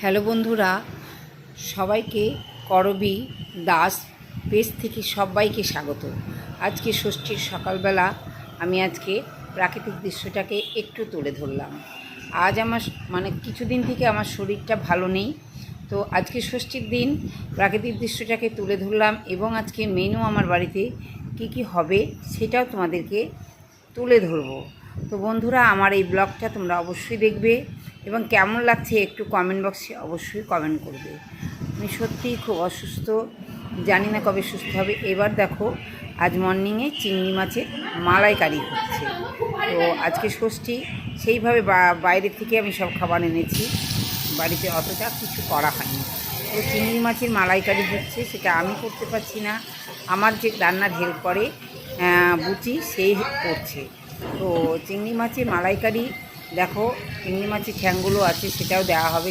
Hello বন্ধুরা, সবাইকে করবী দাস পেজ থেকে সবাইকে স্বাগত। আজকে ষষ্ঠীর সকালবেলা আমি আজকে প্রাকৃতিক দৃশ্যটাকে একটু তুলে ধরলাম। আজ আমার কিছুদিন থেকে আমার শরীরটা ভালো নেই, তো আজকে ষষ্ঠীর দিন প্রাকৃতিক দৃশ্যটাকে তুলে ধরলাম এবং আজকে মেনু আমার বাড়িতে কি হবে সেটাও তোমাদেরকে তুলে ধরবো। তো বন্ধুরা, আমার এই ব্লগটা তোমরা অবশ্যই দেখবে এবং কেমন লাগছে একটু কমেন্ট বক্সে অবশ্যই কমেন্ট করবে। আমি সত্যিই খুব অসুস্থ, জানি না কবে সুস্থ হবে। এবার দেখো, আজ মর্নিংয়ে চিংড়ি মাছের মালাইকারি হচ্ছে। তো আজকে ষষ্ঠী, সেইভাবে বাইরে থেকে আমি সব খাবার এনেছি, বাড়িতে অতটা কিছু করা হয়নি। তো চিংড়ি মাছের মালাইকারি হচ্ছে, সেটা আমি করতে পারছি না, আমার যে রান্নার হেল্প করে বুচি সেই করছে। তো চিংড়ি মাছের মালাইকারি দেখো, চিংড়ি মাছের ঠ্যাংগুলো আছে সেটাও দেওয়া হবে।